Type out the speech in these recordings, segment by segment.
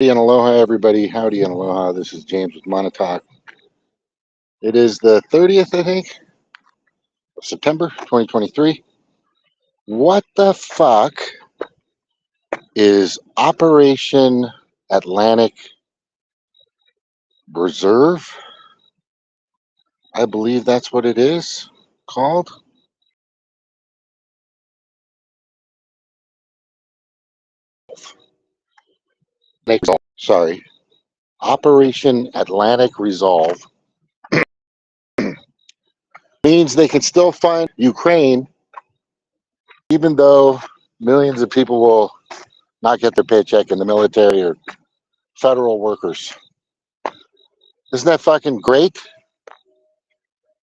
Howdy and aloha, everybody. Howdy and aloha. This is James with Montauk. It is the 30th, I think, of September 2023. What the fuck is Operation Atlantic Reserve? I believe that's what it is called. Sorry. Operation Atlantic Resolve means they can still find Ukraine, even though millions of people will not get their paycheck in the military or federal workers. Isn't that fucking great?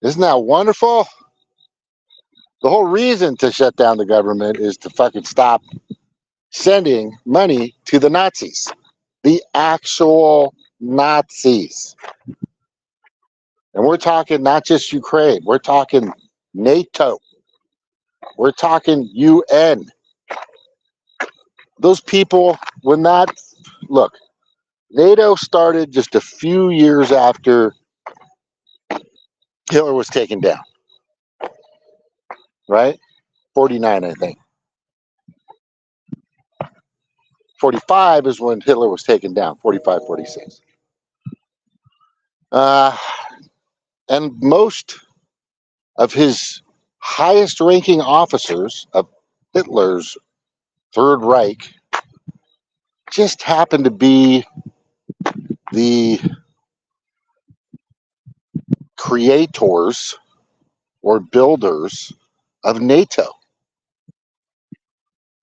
Isn't that wonderful? The whole reason to shut down the government is to fucking stop sending money to the Nazis. The actual Nazis. And we're talking not just Ukraine. We're talking NATO. We're talking UN. Those people, when that... Look, NATO started just a few years after Hitler was taken down. Right? 49, I think. 45 is when Hitler was taken down. 45, 46. And most of his highest ranking officers of Hitler's Third Reich just happened to be the creators or builders of NATO,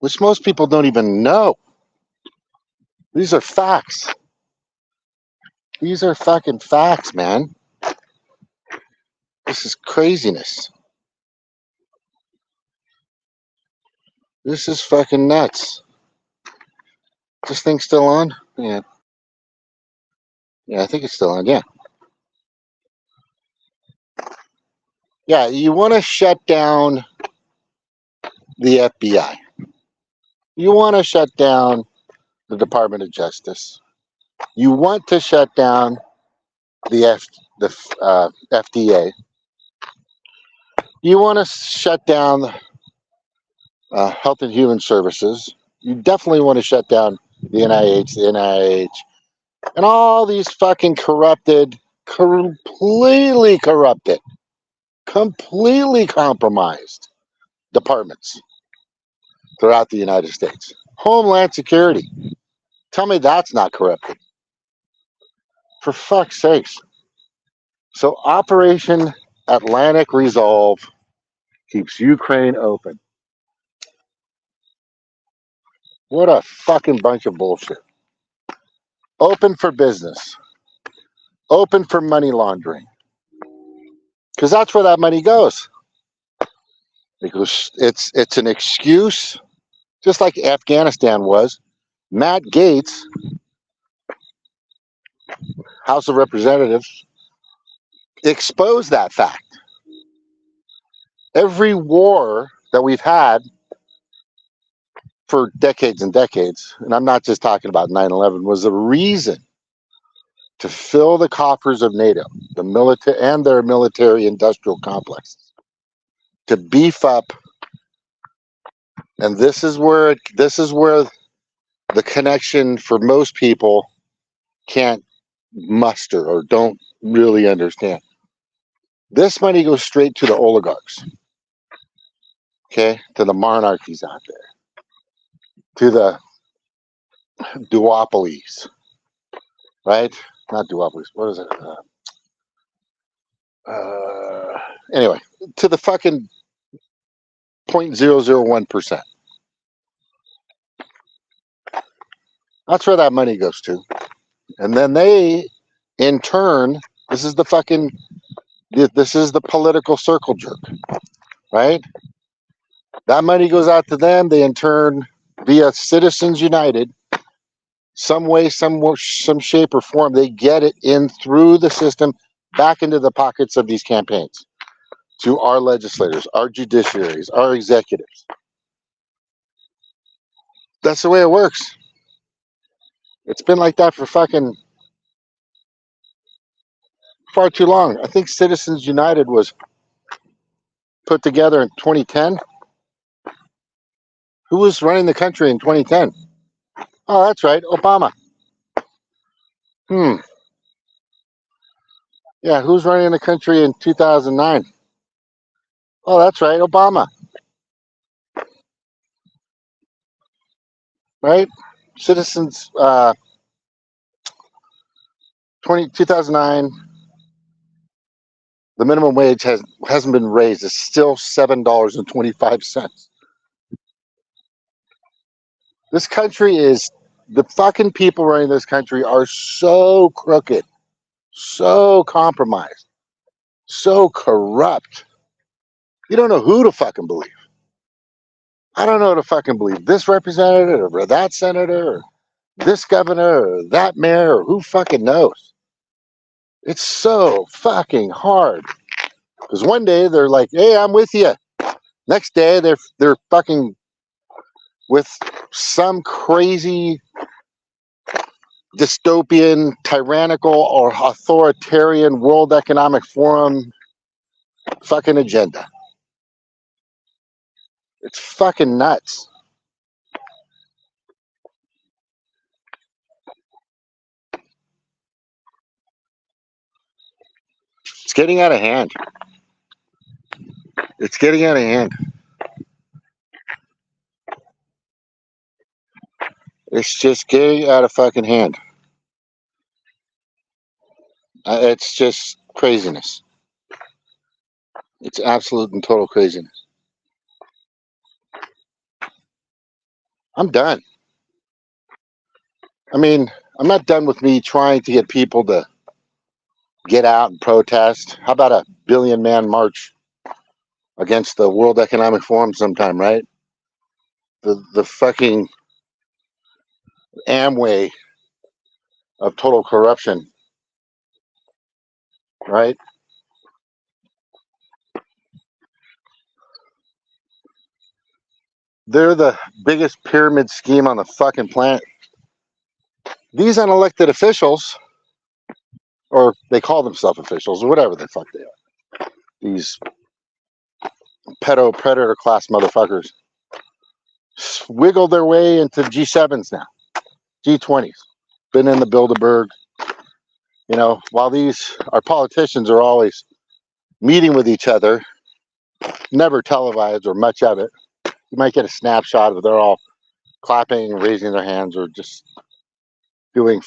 which most people don't even know. These are facts. These are fucking facts, man. This is craziness. This is fucking nuts. This thing's still on? Yeah. Yeah, I think it's still on, yeah. Yeah, you want to shut down the FBI. You want to shut down the Department of Justice. You want to shut down the FDA. You want to shut down Health and Human Services. You definitely want to shut down the NIH, and all these fucking completely corrupted, completely compromised departments throughout the United States. Homeland Security. Tell me that's not corrupted. For fuck's sakes. So Operation Atlantic Resolve keeps Ukraine open. What a fucking bunch of bullshit. Open for business. Open for money laundering. Because that's where that money goes. Because it's an excuse, just like Afghanistan was. Matt Gaetz, House of Representatives, exposed that fact. Every war that we've had for decades and decades, and I'm not just talking about 9/11, was a reason to fill the coffers of NATO, the military and their military-industrial complexes, to beef up. And this is where the connection for most people can't muster or don't really understand. This money goes straight to the oligarchs, okay, to the monarchies out there, to the duopolies, right? Not duopolies. What is it? Anyway, to the fucking 0.001%. That's where that money goes to. And then they, in turn, this is the political circle jerk, right? That money goes out to them. They, in turn, via Citizens United, some way, some shape or form, they get it in through the system back into the pockets of these campaigns to our legislators, our judiciaries, our executives. That's the way it works. It's been like that for fucking far too long. I think Citizens United was put together in 2010. Who was running the country in 2010? Oh, that's right, Obama. Hmm. Yeah, who's running the country in 2009? Oh, that's right, Obama. Right? Citizens, 2009, the minimum wage hasn't been raised. It's still $7.25. This country is, the fucking people running this country are so crooked, so compromised, so corrupt. You don't know who to fucking believe. I don't know who to fucking believe. This representative or that senator or this governor or that mayor or who fucking knows. It's so fucking hard. Because one day they're like, hey, I'm with you. Next day they're fucking with some crazy dystopian, tyrannical, or authoritarian World Economic Forum fucking agenda. It's fucking nuts. It's getting out of hand. It's getting out of hand. It's just getting out of fucking hand. It's just craziness. It's absolute and total craziness. I'm done. I mean, I'm not done with me trying to get people to get out and protest. How about a billion-man march against the World Economic Forum sometime, right? The fucking Amway of total corruption, right? They're the biggest pyramid scheme on the fucking planet. These unelected officials, or they call themselves officials, or whatever the fuck they are, these Pedo Predator Class motherfuckers, wiggle their way into G7s now, G20s. Been in the Bilderberg, you know, while our politicians are always meeting with each other, never televised or much of it. You might get a snapshot of they're all clapping, raising their hands, or just doing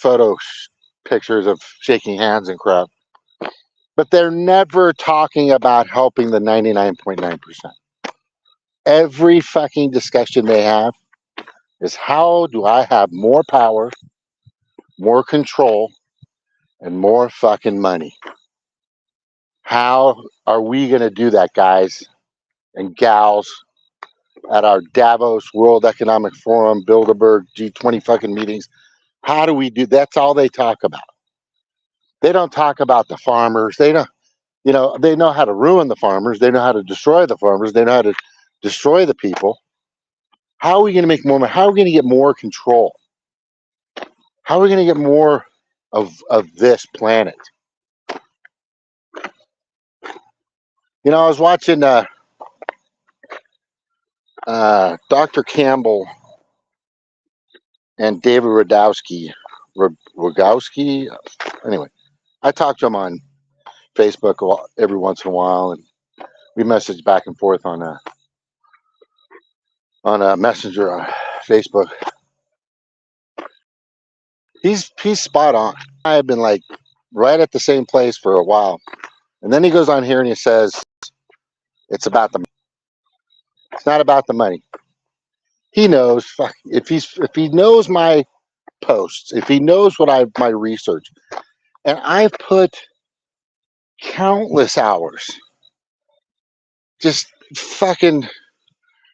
pictures of shaking hands and crap. But they're never talking about helping the 99.9%. Every fucking discussion they have is, how do I have more power, more control, and more fucking money? How are we going to do that, guys and gals, at our Davos World Economic Forum, Bilderberg, G20 fucking meetings? How do we do? That's all they talk about. They don't talk about the farmers. They don't, you know, they know how to ruin the farmers. They know how to destroy the farmers. They know how to destroy the people. How are we going to make more money? How are we going to get more control? How are we going to get more of this planet? You know, I was watching Dr. Campbell and David Rogowski. Anyway, I talk to him on Facebook every once in a while, and we message back and forth on a messenger on Facebook. He's spot on. I have been like right at the same place for a while, and then he goes on here and he says it's about the. It's not about the money. He knows. Fuck, if he knows my posts, if he knows my research, and I've put countless hours, just fucking.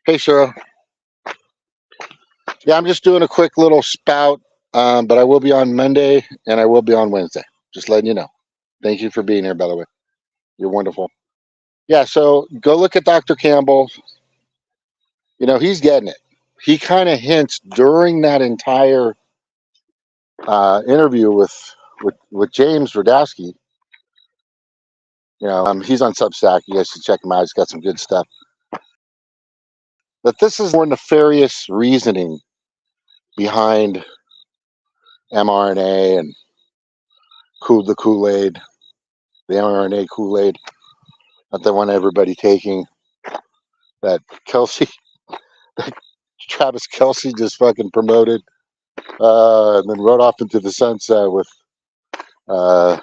Hey, Cheryl. Yeah, I'm just doing a quick little spout, but I will be on Monday and I will be on Wednesday. Just letting you know. Thank you for being here, by the way. You're wonderful. Yeah, so go look at Dr. Campbell. You know, he's getting it. He kind of hints during that entire interview with James Radowski. He's on Substack. You guys should check him out. He's got some good stuff. But this is more nefarious reasoning behind mRNA and the Kool-Aid, the mRNA Kool-Aid that they want everybody taking. That Kelsey, that Travis Kelsey just fucking promoted, and then rode off into the sunset with a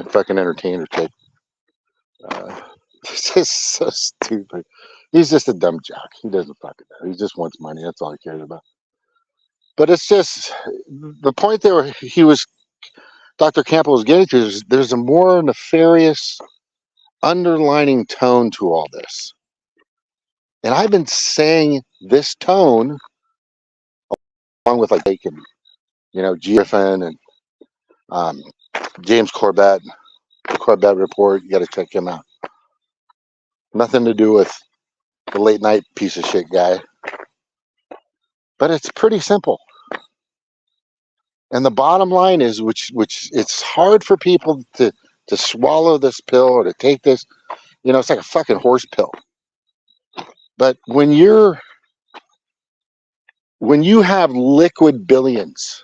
fucking entertainer chick. It's just so stupid. He's just a dumb jock. He doesn't fucking know. He just wants money. That's all he cares about. But it's just the point there. Dr. Campbell was getting to is there's a more nefarious underlining tone to all this. And I've been saying this tone along with like Bacon, G. Griffin and James Corbett, the Corbett Report. You got to check him out. Nothing to do with the late night piece of shit guy. But it's pretty simple. And the bottom line is, which it's hard for people to swallow this pill or to take this. It's like a fucking horse pill. But when you have liquid billions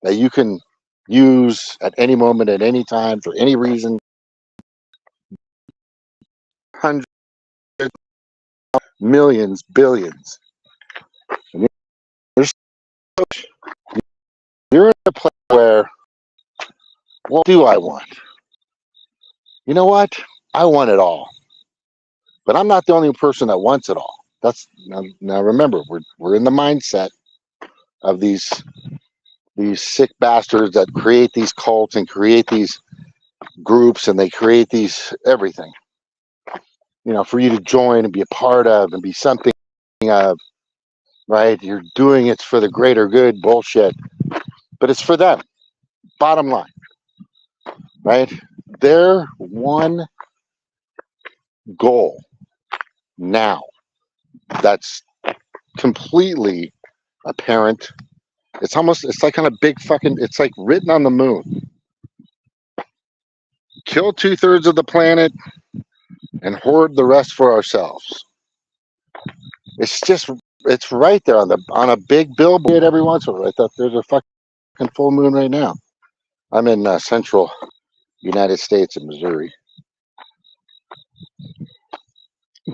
that you can use at any moment, at any time, for any reason, hundreds, millions, billions, and you're in a place where, what do I want? You know what? I want it all. But I'm not the only person that wants it all. That's now remember, we're in the mindset of these sick bastards that create these cults and create these groups, and they create these everything. For you to join and be a part of and be something of, right? You're doing it for the greater good bullshit. But it's for them. Bottom line. Right? Their one goal now that's completely apparent. It's like on a big fucking, it's like written on the moon. Kill 2/3 of the planet and hoard the rest for ourselves. It's right there on a big billboard every once in a while. I thought there's a fucking full moon right now. I'm in central United States in Missouri.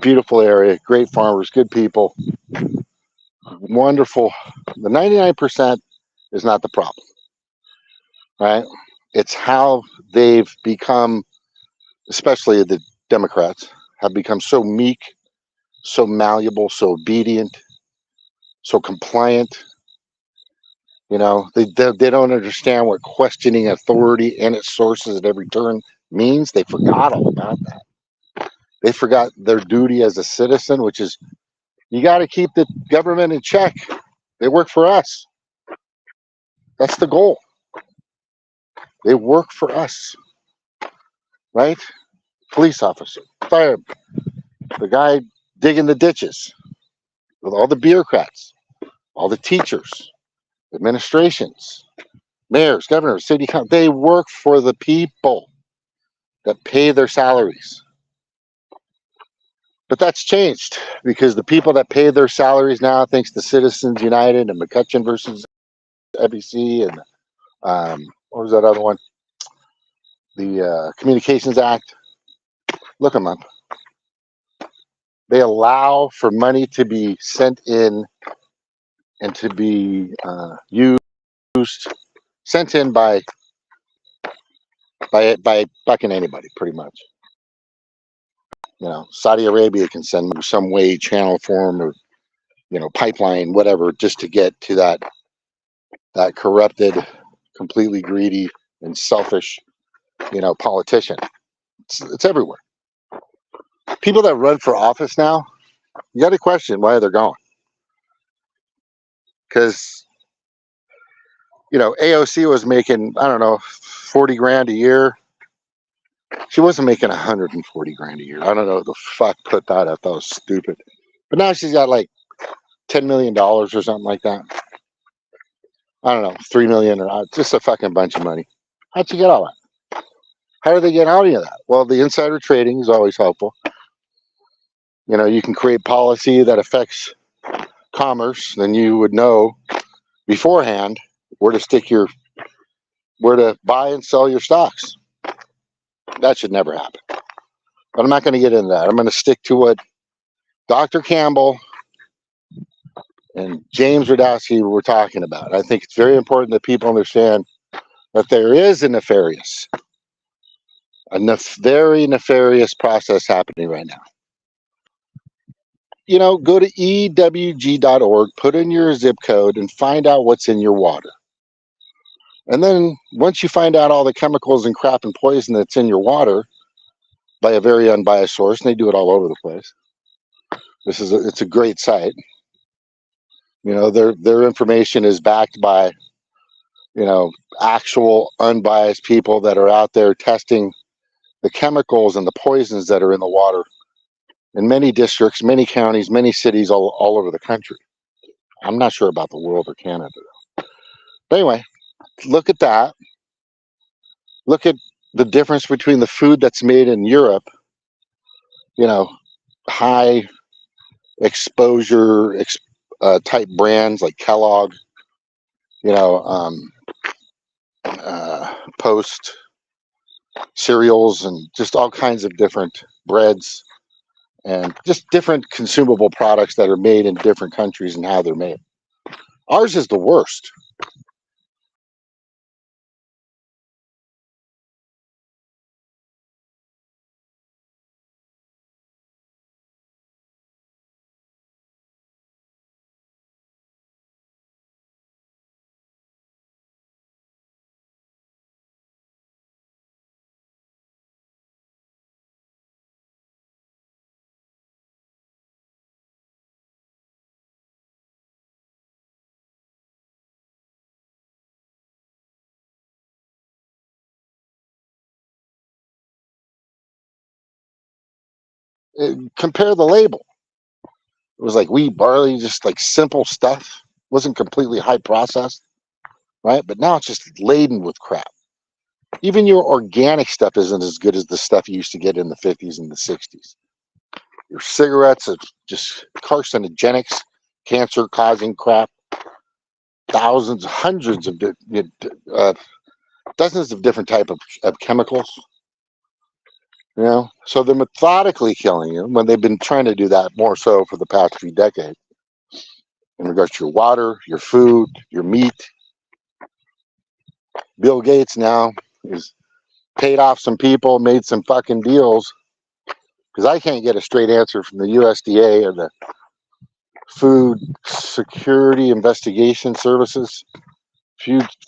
Beautiful area, great farmers, good people, wonderful. The 99% is not the problem, right? It's how they've become, especially the Democrats, have become so meek, so malleable, so obedient, so compliant. They don't understand what questioning authority and its sources at every turn means. They forgot all about that. They forgot their duty as a citizen, which is you got to keep the government in check. They work for us. That's the goal. They work for us, right? Police officer, fire, the guy digging the ditches, with all the bureaucrats, all the teachers, administrations, mayors, governors, city council. They work for the people that pay their salaries. But that's changed because the people that pay their salaries now, thanks to Citizens United and McCutcheon versus FEC and what was that other one? The Communications Act. Look them up. They allow for money to be sent in and to be sent in by fucking anybody, pretty much. Saudi Arabia can send some way, channel, form, or pipeline, whatever, just to get to that corrupted, completely greedy and selfish, politician. It's everywhere. People that run for office now, you got to question why they're going. Because, AOC was making, I don't know, 40 grand a year. She wasn't making 140 grand a year. I don't know who the fuck put that up. That was stupid. But now she's got like $10 million or something like that. I don't know, 3 million or just a fucking bunch of money. How'd you get all that? How do they get out of that? Well, the insider trading is always helpful. You know, you can create policy that affects commerce, then you would know beforehand where to buy and sell your stocks. That should never happen. But I'm not going to get into that. I'm going to stick to what Dr. Campbell and James Radowski were talking about. I think it's very important that people understand that there is a very nefarious process happening right now. You know, go to ewg.org, put in your zip code, and find out what's in your water. And then once you find out all the chemicals and crap and poison that's in your water by a very unbiased source, and they do it all over the place. It's a great site. You know, their information is backed by, you know, actual unbiased people that are out there testing the chemicals and the poisons that are in the water in many districts, many counties, many cities all over the country. I'm not sure about the world or Canada, though. But anyway, look at that. Look at the difference between the food that's made in Europe, you know, high exposure type brands like Kellogg, you know, Post cereals, and just all kinds of different breads and just different consumable products that are made in different countries and how they're made. Ours is the worst. Compare the label. It was like wheat, barley, just like simple stuff. Wasn't completely high processed, right? But now it's just laden with crap. Even your organic stuff isn't as good as the stuff you used to get in the 50s and the 60s. Your cigarettes are just carcinogenics, cancer-causing crap. Thousands, hundreds of dozens of different type of chemicals. You know, so they're methodically killing you when they've been trying to do that more so for the past few decades. In regards to your water, your food, your meat. Bill Gates now is paid off some people, made some fucking deals, because I can't get a straight answer from the USDA or the Food Security Investigation Services,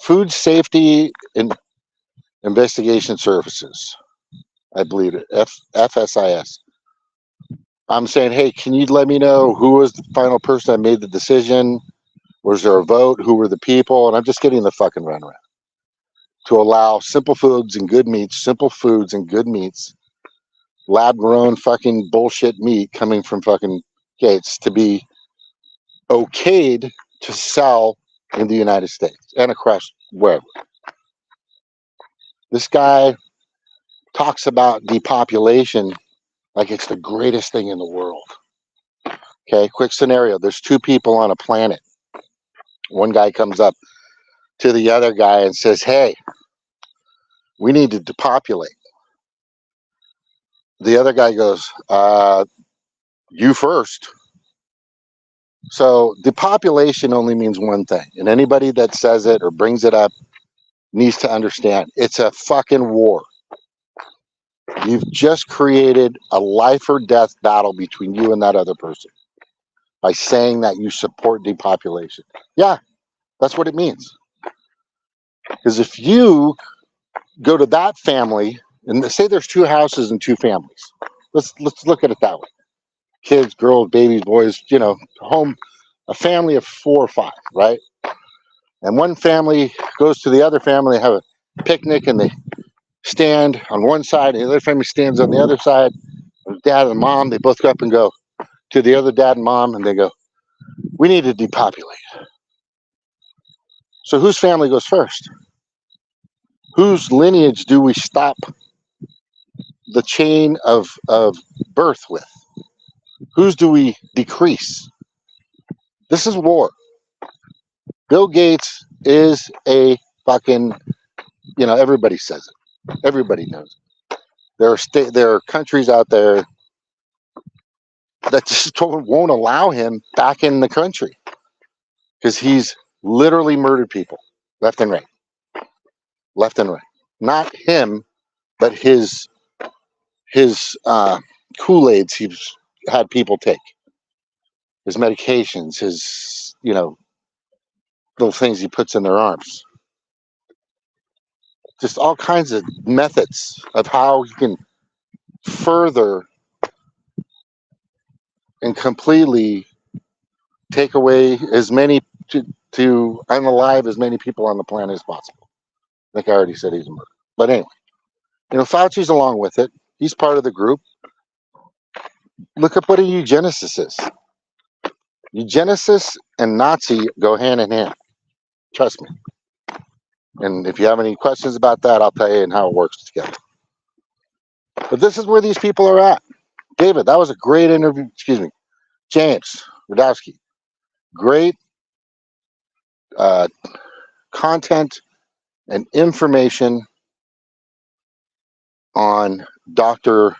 Food Safety and Investigation Services, I believe it, FSIS. I'm saying, hey, can you let me know who was the final person that made the decision? Was there a vote? Who were the people? And I'm just getting the fucking runaround to allow simple foods and good meats, lab-grown fucking bullshit meat coming from fucking Gates to be okayed to sell in the United States and across wherever. This guy talks about depopulation like it's the greatest thing in the world. Okay, quick scenario. There's two people on a planet. One guy comes up to the other guy and says, hey, we need to depopulate. The other guy goes, you first. So depopulation only means one thing. And anybody that says it or brings it up needs to understand it's a fucking war. You've just created a life or death battle between you and that other person by saying that you support depopulation. Yeah, that's what it means. Because if you go to that family and say there's two houses and two families, let's look at it that way. Kids, girls, babies, boys, you know, home, a family of 4 or 5, right? And one family goes to the other family, have a picnic, and they stand on one side, and the other family stands on the other side. The dad and mom, they both go up and go to the other dad and mom, and they go, we need to depopulate. So whose family goes first? Whose lineage do we stop the chain of birth with? Whose do we decrease? This is war. Bill Gates is a fucking, everybody says it. Everybody knows it. There are countries out there that just won't allow him back in the country because he's literally murdered people left and right. Left and right. Not him, but his Kool-Aids he's had people take. His medications, his, little things he puts in their arms. Just all kinds of methods of how he can further and completely take away as many to unalive as many people on the planet as possible. I think I already said he's a murderer. But anyway, Fauci's along with it. He's part of the group. Look up what a eugenicist is. Eugenicist and Nazi go hand in hand. Trust me. And if you have any questions about that, I'll tell you and how it works together. But this is where these people are at. David, that was a great interview. Excuse me. James Radowski. Great content and information on Dr.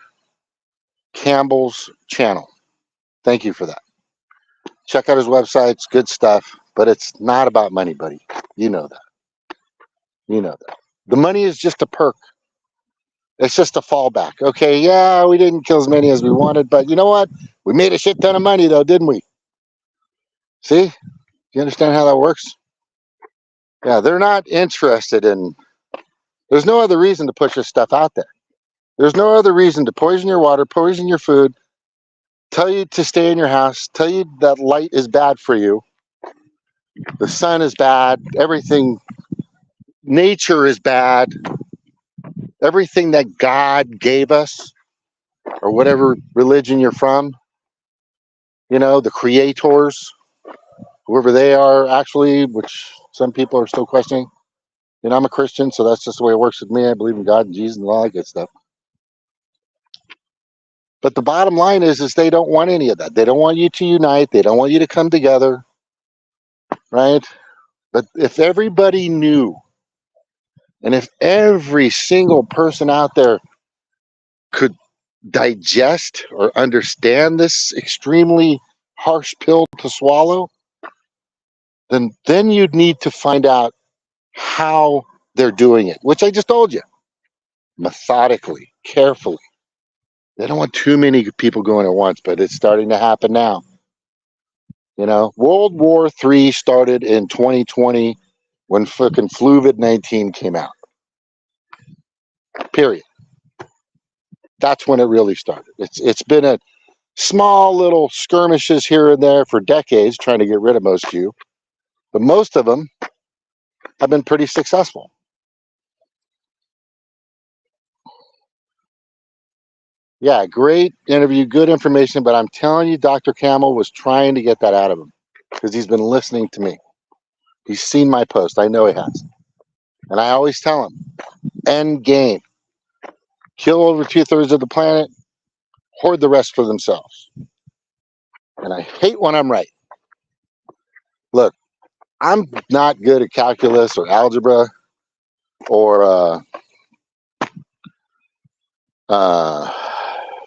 Campbell's channel. Thank you for that. Check out his website. It's good stuff, but it's not about money, buddy. You know that. You know that. The money is just a perk. It's just a fallback. Okay, yeah, we didn't kill as many as we wanted, but you know what? We made a shit ton of money, though, didn't we? See? You understand how that works? Yeah, they're not interested in... There's no other reason to push this stuff out there. There's no other reason to poison your water, poison your food, tell you to stay in your house, tell you that light is bad for you, the sun is bad, everything... Nature is bad. Everything that God gave us, or whatever religion you're from, the creators, whoever they are actually, which some people are still questioning. I'm a Christian, so that's just the way it works with me. I believe in God and Jesus and all that good stuff. But the bottom line is they don't want any of that. They don't want you to unite. They don't want you to come together, right? But if everybody knew, and if every single person out there could digest or understand this extremely harsh pill to swallow, then you'd need to find out how they're doing it, which I just told you. Methodically, carefully. They don't want too many people going at once, but it's starting to happen now. World War III started in 2020 when fucking COVID-19 came out. Period. That's when it really started. It's been a small little skirmishes here and there for decades trying to get rid of most of you, but most of them have been pretty successful. Yeah, great interview, good information, but I'm telling you, Dr. Camel was trying to get that out of him because he's been listening to me. He's seen my post. I know he has. And I always tell him, end game. Kill over 2/3 of the planet, hoard the rest for themselves. And I hate when I'm right. Look, I'm not good at calculus or algebra or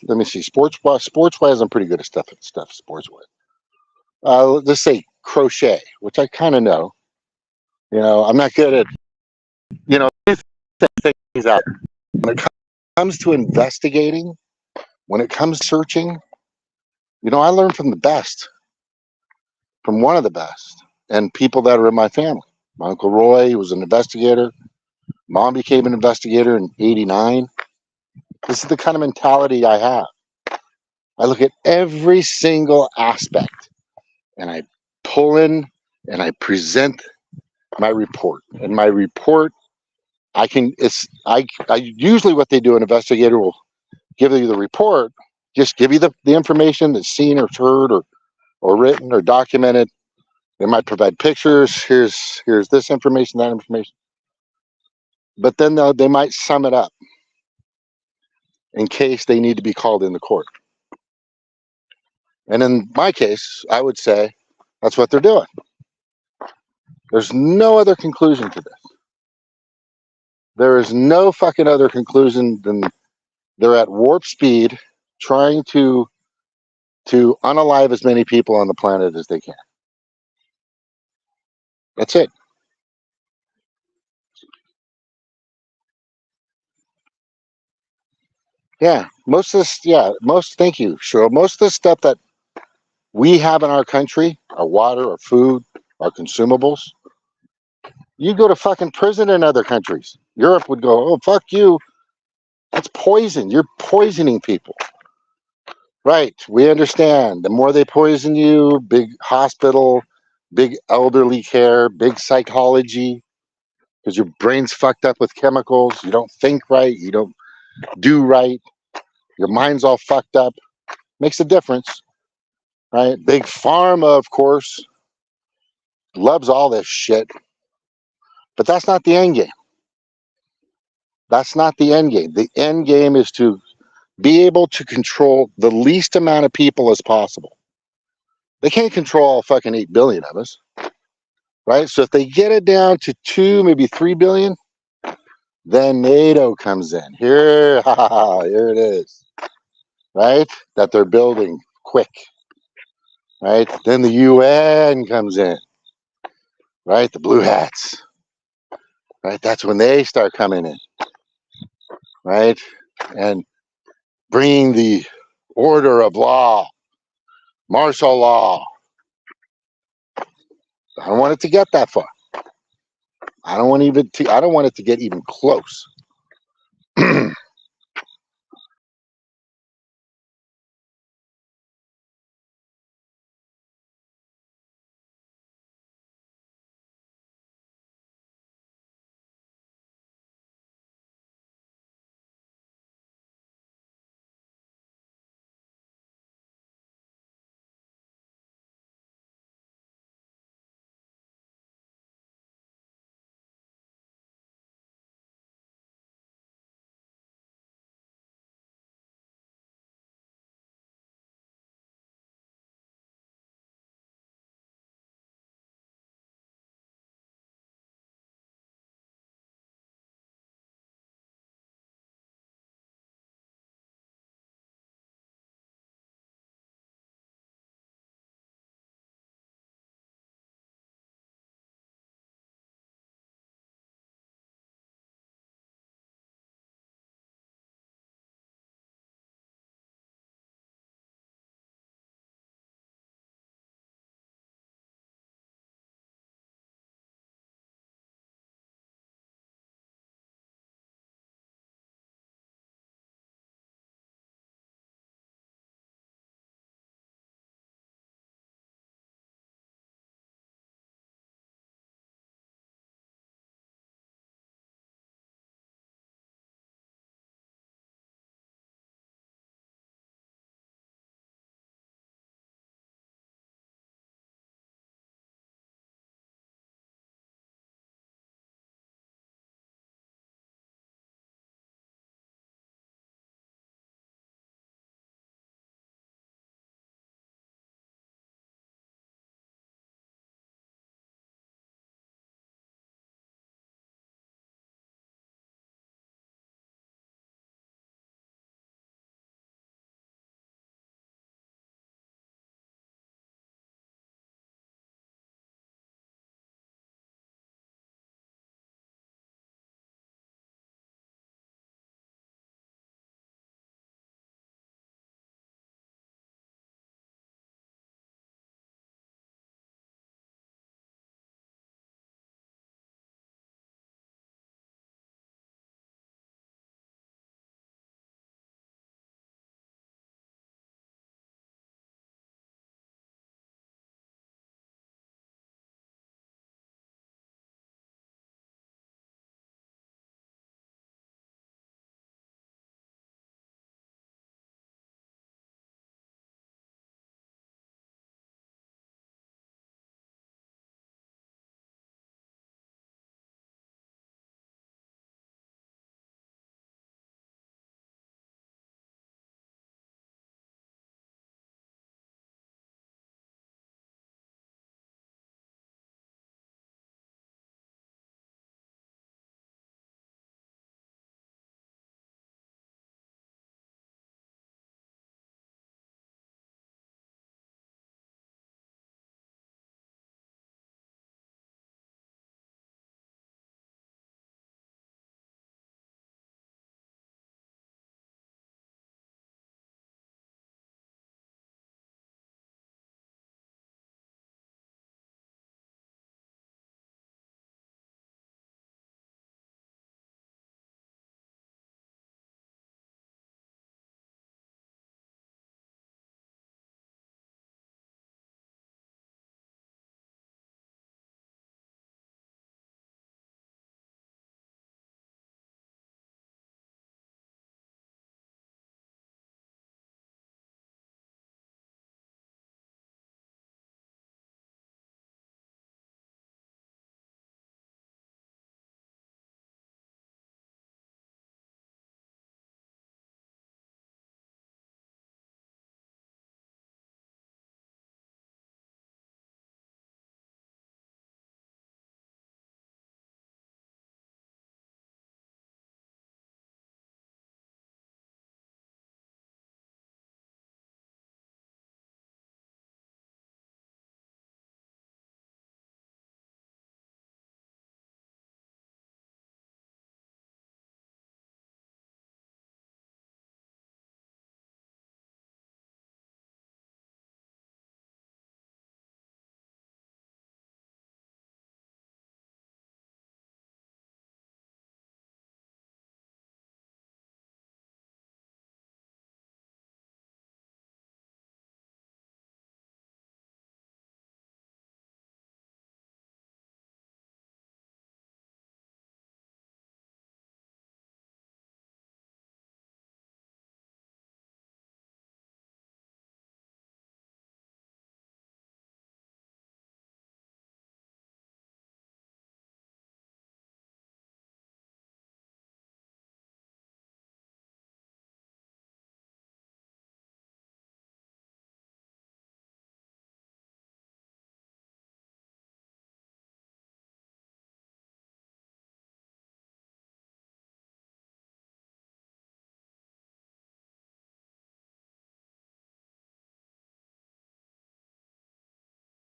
let me see, sports-wise, I'm pretty good at stuff sports-wise. Let's say crochet, which I kind of know. I'm not good at, things out there. When it comes to investigating, when it comes to searching, I learned from the best, from one of the best, and people that are in my family. My Uncle Roy was an investigator. Mom became an investigator in '89. This is the kind of mentality I have. I look at every single aspect and I pull in and I present my report. And my report, I usually what they do, an investigator will give you the report, just give you the information that's seen or heard or written or documented, They might provide pictures. Here's this information, that information. But then they might sum it up in case they need to be called into court. And in my case, I would say that's what they're doing. There's no other conclusion to this. There is no fucking other conclusion than they're at warp speed trying to unalive as many people on the planet as they can. That's it. Yeah, most of this, thank you, Cheryl. Most of the stuff that we have in our country, our water, our food, our consumables, you go to fucking prison in other countries. Europe would go, oh, fuck you. That's poison. You're poisoning people. Right, we understand. The more they poison you, big hospital, big elderly care, big psychology, because your brain's fucked up with chemicals. You don't think right. You don't do right. Your mind's all fucked up. Makes a difference, right? Big pharma, of course, loves all this shit, but that's not the end game. That's not the end game. The end game is to be able to control the least amount of people as possible. They can't control all fucking 8 billion of us, right? So if they get it down to 2, maybe 3 billion, then NATO comes in. Here it is, right? That they're building quick, right? Then the UN comes in, right? The blue hats, right? That's when they start coming in, right? And bringing the order of law, martial law. I don't want it to get that far. I don't want it to get even close.